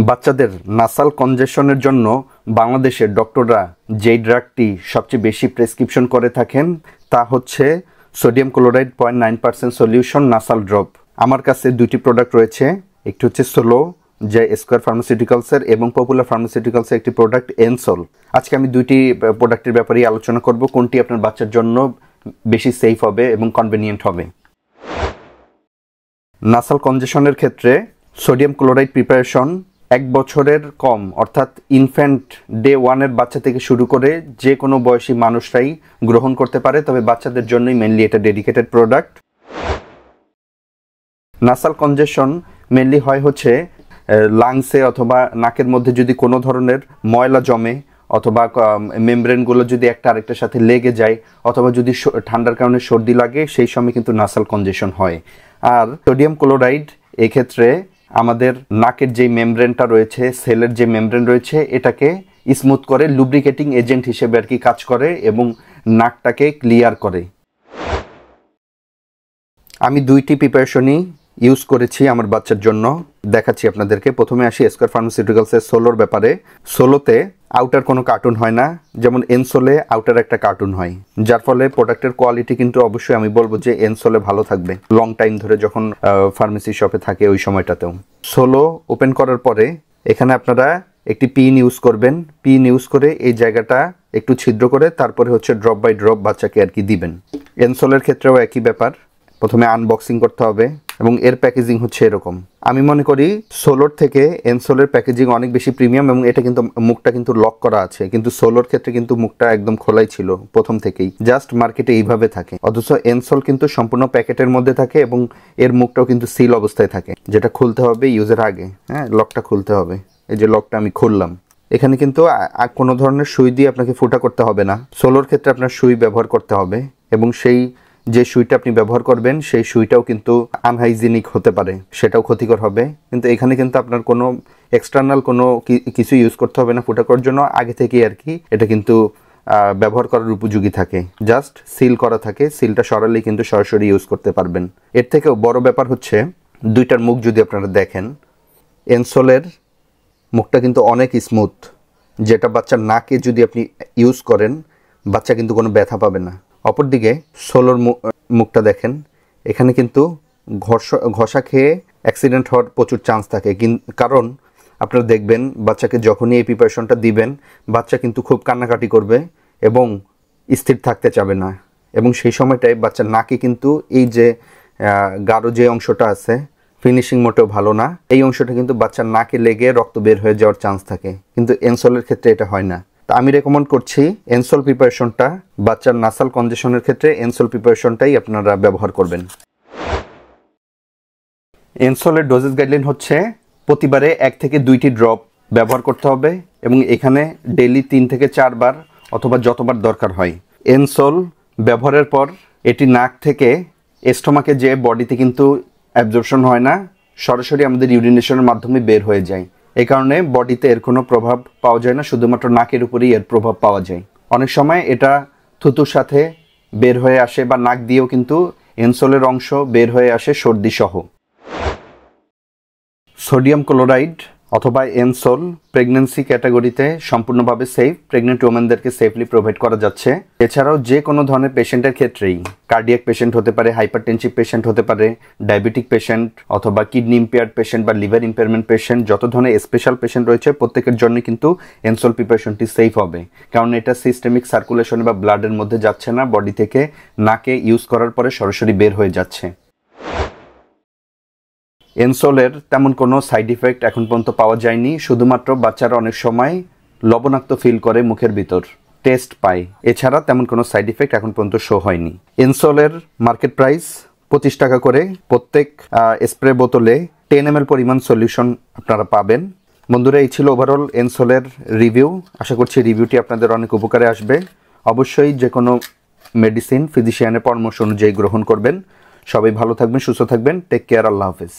বাচ্চাদের নাসাল কনজেশনের জন্য বাংলাদেশের ডক্টররা যেই ড্রাগটি সবচেয়ে বেশি প্রেসক্রিপশন করে থাকেন তা হচ্ছে sodium chloride 0.9% solution nasal drop. আমার কাছে দুইটি প্রোডাক্ট রয়েছে, একটি হচ্ছে সোলো যা স্কোয়ার ফার্মাসিউটিক্যালসের এবং পপুলার ফার্মাসিউটিক্যালসের একটি প্রোডাক্ট এনসোল। আজকে আমি দুইটি প্রোডাক্টের ব্যাপারেই আলোচনা করব, কোনটি আপনার বাচ্চার জন্য বেশি সেফ হবে এবং কনভেনিয়েন্ট হবে। নাসাল কনজেশনের ক্ষেত্রে সোডিয়াম ক্লোরাইড প্রিপারেশন 1 বছরের কম অর্থাৎ ইনফ্যান্ট ডে 1-এর বাচ্চা থেকে শুরু করে যে কোনো বয়সী মানুষরাই গ্রহণ করতে পারে, তবে বাচ্চাদের জন্যই মেনলি এটা ডেডিকেটেড প্রোডাক্ট। নাসাল কনজেশন মেনলি হয় হচ্ছে লাংসে অথবা নাকের মধ্যে যদি কোনো ধরনের ময়লা জমে অথবা মেমব্রেনগুলো যদি একটা আরেকটার সাথে লেগে যায় অথবা যদি ঠান্ডার কারণে সর্দি লাগে, সেই সময় কিন্তু নাসাল কনজেশন হয়। আর সোডিয়াম ক্লোরাইড এক্ষেত্রে আমাদের নাকের যে মেমব্রেনটা রয়েছে, সেলের যে মেমব্রেন রয়েছে, এটাকে স্মুথ করে লুব্রিকেটিং এজেন্ট হিসেবে আর কি কাজ করে এবং নাকটাকে ক্লিয়ার করে। আমি দুইটি প্রিপারেশনই ইউজ করেছি আমার বাচ্চার জন্য, দেখাচ্ছি আপনাদেরকে। প্রথমে আসি স্কোয়ার ফার্মাসিউটিক্যালসের সোলোর ব্যাপারে। সোলোতে আউটার কোনো কার্টুন হয় না, যেমন এনসোলে আউটার একটা কার্টুন হয়, যার ফলে প্রোডাক্টের কোয়ালিটি কিন্তু অবশ্যই আমি বলবো যে এনসোলে ভালো থাকবে লং টাইম ধরে যখন ফার্মেসি শপে থাকে ওই সময়টাতেও। সোলো ওপেন করার পরে এখানে আপনারা একটি পিন ইউজ করবেন। পিন ইউজ করে এই জায়গাটা একটু ছিদ্র করে তারপরে হচ্ছে ড্রপ বাই ড্রপ বাচ্চাকে আর কি দিবেন। এনসোলের ক্ষেত্রেও একই ব্যাপার, প্রথমে আনবক্সিং করতে হবে এবং এর প্যাকেজিং হচ্ছে এরকম। আমি মনে করি সোলোর থেকে এনসোলের প্যাকেজিং অনেক বেশি প্রিমিয়াম এবং এটা কিন্তু মুখটা কিন্তু লক করা আছে, কিন্তু সোলোর ক্ষেত্রে কিন্তু মুখটা একদম খোলাই ছিল প্রথম থেকেই, জাস্ট মার্কেটে এইভাবে থাকে। অথচ এনসোল কিন্তু সম্পূর্ণ প্যাকেটের মধ্যে থাকে এবং এর মুখটাও কিন্তু সিল অবস্থায় থাকে, যেটা খুলতে হবে ইউজের আগে। হ্যাঁ, লকটা খুলতে হবে। এই যে লকটা আমি খুললাম, এখানে কিন্তু কোনো ধরনের সুই দিয়ে আপনাকে ফুটা করতে হবে না। সোলোর ক্ষেত্রে আপনার সুই ব্যবহার করতে হবে এবং সেই যে সুইটা আপনি ব্যবহার করবেন সেই সুইটাও কিন্তু আনহাইজিনিক হতে পারে, সেটাও ক্ষতিকর হবে। কিন্তু এখানে কিন্তু আপনার কোনো এক্সটার্নাল কোনো কিছু ইউজ করতে হবে না ফুটা করার জন্য, আগে থেকেই আর কি এটা কিন্তু ব্যবহার করার উপযোগী থাকে, জাস্ট সিল করা থাকে। সিলটা সরালেই কিন্তু সরাসরি ইউজ করতে পারবেন। এর থেকেও বড় ব্যাপার হচ্ছে দুইটার মুখ যদি আপনারা দেখেন, এনসোলের মুখটা কিন্তু অনেক স্মুথ, যেটা বাচ্চার নাকে যদি আপনি ইউজ করেন বাচ্চা কিন্তু কোনো ব্যথা পাবে না। অপরদিকে সোলোর মুখটা দেখেন, এখানে কিন্তু ঘষা খেয়ে অ্যাক্সিডেন্ট হওয়ার প্রচুর চান্স থাকে, কারণ আপনারা দেখবেন বাচ্চাকে যখনই এই প্রিপারেশনটা দিবেন বাচ্চা কিন্তু খুব কান্নাকাটি করবে এবং স্থির থাকতে চাবে না, এবং সেই সময়টায় বাচ্চার নাকে কিন্তু এই যে গাঢ় যে অংশটা আছে ফিনিশিং মোটেও ভালো না, এই অংশটা কিন্তু বাচ্চার নাকে লেগে রক্ত বের হয়ে যাওয়ার চান্স থাকে, কিন্তু এনসোলের ক্ষেত্রে এটা হয় না। তা আমি রেকমেন্ড করছি এনসোল প্রিপারেশনটা বাচ্চার নাসাল কনজেশনের ক্ষেত্রে এনসোল প্রিপারেশনটাই আপনারা ব্যবহার করবেন। এনসোলের ডোজেস গাইডলাইন হচ্ছে প্রতিবারে 1 থেকে 2টি ড্রপ ব্যবহার করতে হবে এবং এখানে ডেইলি 3 থেকে 4 বার অথবা যতবার দরকার হয়। এনসোল ব্যবহারের পর এটি নাক থেকে স্টোমাকে যে বডিতে কিন্তু অ্যাবজর্পশন হয় না, সরাসরি আমাদের ইউরিনেশনের মাধ্যমে বের হয়ে যায়। এই কারণে বডিতে এর কোনো প্রভাব পাওয়া যায় না, শুধুমাত্র নাকের উপরেই এর প্রভাব পাওয়া যায়। অনেক সময় এটা থুতুর সাথে বের হয়ে আসে বা নাক দিয়েও কিন্তু এনসোলের অংশ বের হয়ে আসে সর্দি সহ। সোডিয়াম ক্লোরাইড অথবা এনসোল প্রেগন্যান্সি ক্যাটাগরিতে সম্পূর্ণভাবে সেফ, প্রেগনেন্ট ওমেনদেরকে সেফলি প্রোভাইড করা যাচ্ছে। এছাড়াও যে কোনো ধরনের পেশেন্টের ক্ষেত্রেই, কার্ডিয়াক পেশেন্ট হতে পারে, হাইপারটেনসিভ পেশেন্ট হতে পারে, ডায়াবেটিক পেশেন্ট অথবা কিডনি ইম্পেয়ার্ড পেশেন্ট বা লিভার ইম্পেয়ারমেন্ট পেশেন্ট, যত ধরনের স্পেশাল পেশেন্ট রয়েছে প্রত্যেকের জন্য কিন্তু এনসোল প্রিপারেশনটি সেফ হবে, কারণ এটা সিস্টেমিক সার্কুলেশন বা ব্লাডের মধ্যে যাচ্ছে না, বডি থেকে নাকে ইউজ করার পরে সরাসরি বের হয়ে যাচ্ছে। এনসোলের তেমন কোনো সাইড ইফেক্ট এখন পর্যন্ত পাওয়া যায়নি, শুধুমাত্র বাচ্চারা অনেক সময় লবণাক্ত ফিল করে মুখের ভিতর, টেস্ট পায়, এছাড়া তেমন কোনো সাইড ইফেক্ট এখন পর্যন্ত শো হয়নি। এনসোলের মার্কেট প্রাইস 25 টাকা করে, প্রত্যেক স্প্রে বোতলে 10 ml পরিমাণ সলিউশন আপনারা পাবেন। বন্ধুরা, এই ছিল ওভারঅল এনসোলের রিভিউ। আশা করছি রিভিউটি আপনাদের অনেক উপকারে আসবে। অবশ্যই যে কোনো মেডিসিন ফিজিশিয়ানের পরামর্শ অনুযায়ী গ্রহণ করবেন। সবাই ভালো থাকবেন, সুস্থ থাকবেন। টেক কেয়ার, আল্লাহ হাফেজ।